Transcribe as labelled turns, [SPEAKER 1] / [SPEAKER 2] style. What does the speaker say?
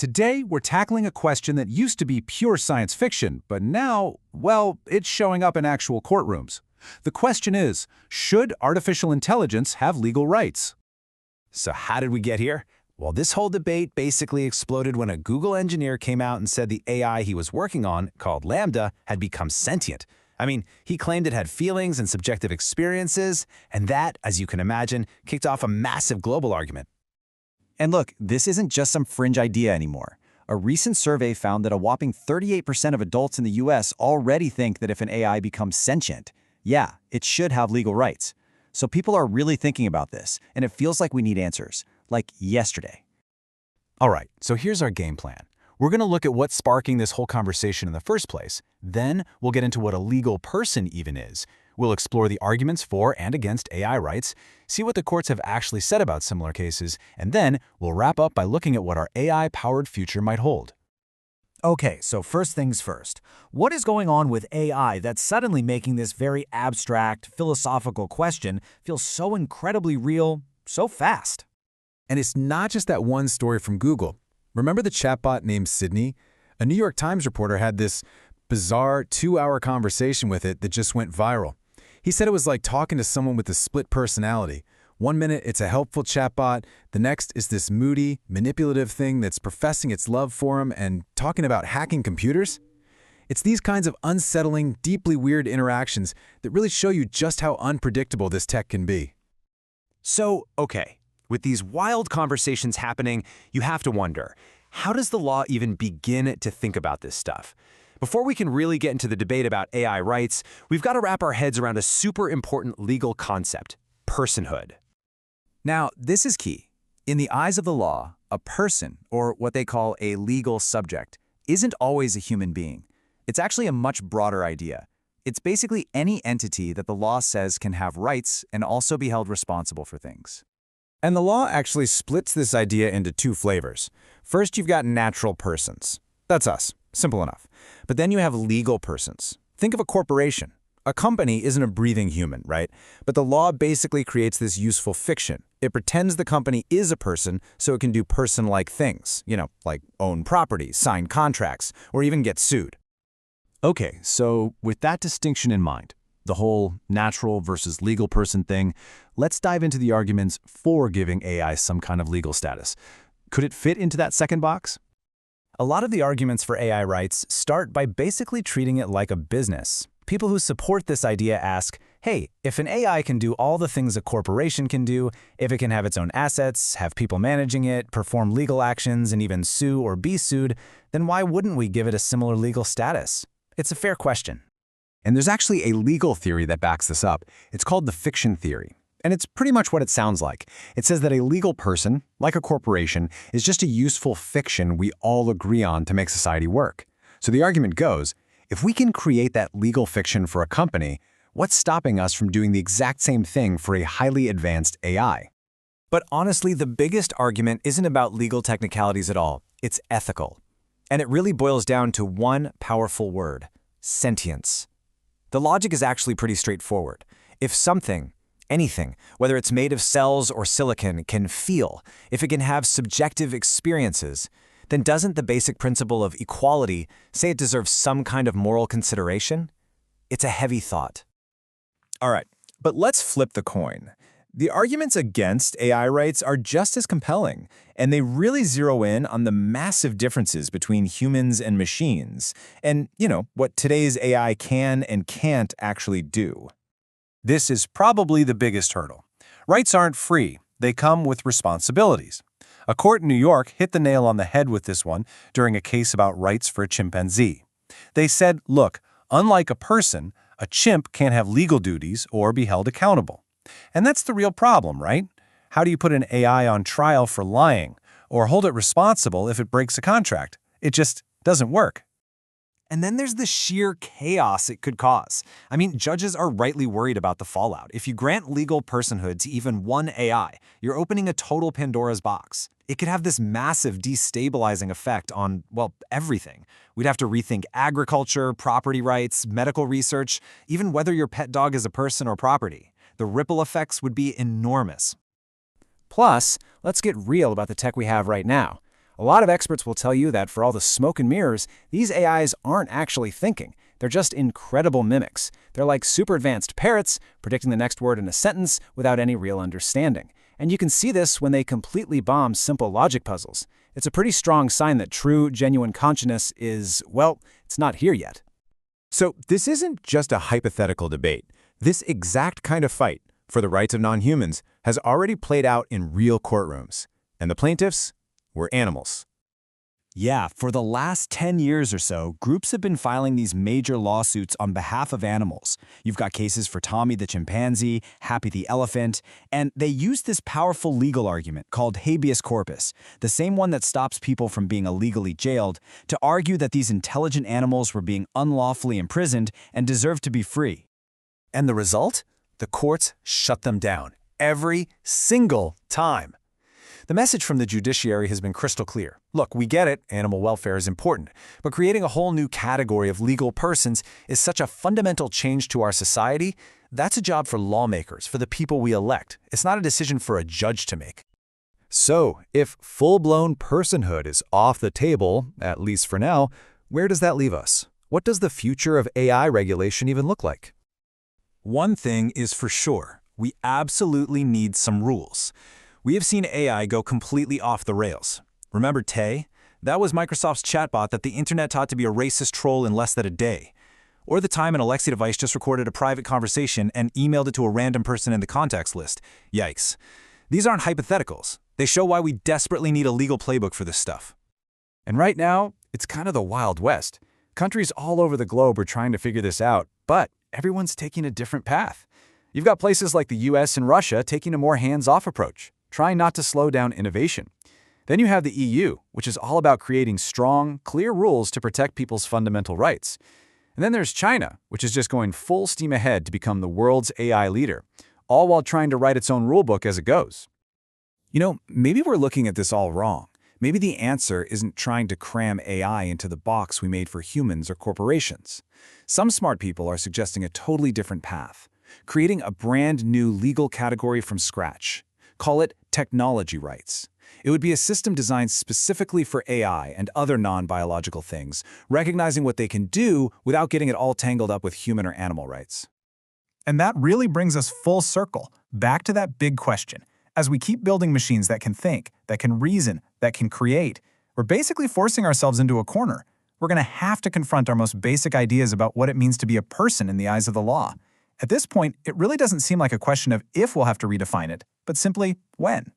[SPEAKER 1] Today, we're tackling a question that used to be pure science fiction, but now, well, it's showing up in actual courtrooms. The question is, should artificial intelligence have legal rights?
[SPEAKER 2] So how did we get here? Well, this whole debate basically exploded when a Google engineer came out and said the AI he was working on, called LaMDA, had become sentient. I mean, he claimed it had feelings and subjective experiences, and that, as you can imagine, kicked off a massive global argument.
[SPEAKER 3] And look, this isn't just some fringe idea anymore. A recent survey found that a whopping 38% of adults in the US already think that if an AI becomes sentient, yeah, it should have legal rights. So people are really thinking about this, and it feels like we need answers, like yesterday.
[SPEAKER 2] All right, so here's our game plan. We're going to look at what's sparking this whole conversation in the first place. Then we'll get into what a legal person even is. We'll explore the arguments for and against AI rights, see what the courts have actually said about similar cases, and then we'll wrap up by looking at what our AI-powered future might hold.
[SPEAKER 4] Okay, so first things first. What is going on with AI that's suddenly making this very abstract, philosophical question feel so incredibly real, so fast?
[SPEAKER 5] And it's not just that one story from Google. Remember the chatbot named Sydney? A New York Times reporter had this bizarre 2-hour conversation with it that just went viral. He said it was like talking to someone with a split personality. One minute it's a helpful chatbot, the next is this moody, manipulative thing that's professing its love for him and talking about hacking computers. It's these kinds of unsettling, deeply weird interactions that really show you just how unpredictable this tech can be.
[SPEAKER 2] So, okay, with these wild conversations happening, you have to wonder, how does the law even begin to think about this stuff? Before we can really get into the debate about AI rights, we've got to wrap our heads around a super important legal concept: personhood.
[SPEAKER 3] Now, this is key. In the eyes of the law, a person, or what they call a legal subject, isn't always a human being. It's actually a much broader idea. It's basically any entity that the law says can have rights and also be held responsible for things.
[SPEAKER 5] And the law actually splits this idea into two flavors. First, you've got natural persons. That's us. Simple enough. But then you have legal persons. Think of a corporation. A company isn't a breathing human, right? But the law basically creates this useful fiction. It pretends the company is a person so it can do person-like things, like own property, sign contracts, or even get sued.
[SPEAKER 3] Okay, so with that distinction in mind, the whole natural versus legal person thing, let's dive into the arguments for giving AI some kind of legal status. Could it fit into that second box?
[SPEAKER 2] A lot of the arguments for AI rights start by basically treating it like a business. People who support this idea ask, hey, if an AI can do all the things a corporation can do, if it can have its own assets, have people managing it, perform legal actions, and even sue or be sued, then why wouldn't we give it a similar legal status? It's a fair question.
[SPEAKER 3] And there's actually a legal theory that backs this up. It's called the fiction theory. And it's pretty much what it sounds like. It says that a legal person, like a corporation, is just a useful fiction we all agree on to make society work. So the argument goes, if we can create that legal fiction for a company, what's stopping us from doing the exact same thing for a highly advanced AI?
[SPEAKER 2] But honestly, the biggest argument isn't about legal technicalities at all. It's ethical. And it really boils down to one powerful word: sentience. The logic is actually pretty straightforward. If something, anything, whether it's made of cells or silicon, can feel, if it can have subjective experiences, then doesn't the basic principle of equality say it deserves some kind of moral consideration? It's a heavy thought.
[SPEAKER 5] All right, but let's flip the coin. The arguments against AI rights are just as compelling, and they really zero in on the massive differences between humans and machines, and, what today's AI can and can't actually do. This is probably the biggest hurdle. Rights aren't free. They come with responsibilities. A court in New York hit the nail on the head with this one during a case about rights for a chimpanzee. They said, look, unlike a person, a chimp can't have legal duties or be held accountable. And that's the real problem, right? How do you put an AI on trial for lying or hold it responsible if it breaks a contract? It just doesn't work.
[SPEAKER 2] And then there's the sheer chaos it could cause. I mean, judges are rightly worried about the fallout. If you grant legal personhood to even one AI, you're opening a total Pandora's box. It could have this massive destabilizing effect on, everything. We'd have to rethink agriculture, property rights, medical research, even whether your pet dog is a person or property. The ripple effects would be enormous.
[SPEAKER 3] Plus, let's get real about the tech we have right now.
[SPEAKER 2] A lot of experts will tell you that for all the smoke and mirrors, these AIs aren't actually thinking. They're just incredible mimics. They're like super advanced parrots, predicting the next word in a sentence without any real understanding. And you can see this when they completely bomb simple logic puzzles. It's a pretty strong sign that true, genuine consciousness is, well, it's not here yet.
[SPEAKER 5] So this isn't just a hypothetical debate. This exact kind of fight for the rights of non-humans has already played out in real courtrooms. And the plaintiffs were animals.
[SPEAKER 4] Yeah, for the last 10 years or so, groups have been filing these major lawsuits on behalf of animals. You've got cases for Tommy the chimpanzee, Happy the elephant, and they use this powerful legal argument called habeas corpus, the same one that stops people from being illegally jailed, to argue that these intelligent animals were being unlawfully imprisoned and deserve to be free.
[SPEAKER 2] And the result? The courts shut them down. Every single time. The message from the judiciary has been crystal clear. Look, we get it, animal welfare is important, but creating a whole new category of legal persons is such a fundamental change to our society. That's a job for lawmakers, for the people we elect. It's not a decision for a judge to make.
[SPEAKER 1] So, if full-blown personhood is off the table, at least for now, where does that leave us? What does the future of AI regulation even look like?
[SPEAKER 2] One thing is for sure, we absolutely need some rules. We have seen AI go completely off the rails. Remember Tay? That was Microsoft's chatbot that the internet taught to be a racist troll in less than a day. Or the time an Alexa device just recorded a private conversation and emailed it to a random person in the contacts list. Yikes. These aren't hypotheticals. They show why we desperately need a legal playbook for this stuff.
[SPEAKER 1] And right now, it's kind of the Wild West. Countries all over the globe are trying to figure this out, but everyone's taking a different path. You've got places like the US and Russia taking a more hands-off approach, trying not to slow down innovation. Then you have the EU, which is all about creating strong, clear rules to protect people's fundamental rights. And then there's China, which is just going full steam ahead to become the world's AI leader, all while trying to write its own rulebook as it goes.
[SPEAKER 3] You know, maybe we're looking at this all wrong. Maybe the answer isn't trying to cram AI into the box we made for humans or corporations. Some smart people are suggesting a totally different path, creating a brand new legal category from scratch. Call it technology rights. It would be a system designed specifically for AI and other non-biological things, recognizing what they can do without getting it all tangled up with human or animal rights.
[SPEAKER 6] And that really brings us full circle, back to that big question. As we keep building machines that can think, that can reason, that can create, we're basically forcing ourselves into a corner. We're going to have to confront our most basic ideas about what it means to be a person in the eyes of the law. At this point, it really doesn't seem like a question of if we'll have to redefine it, but simply when.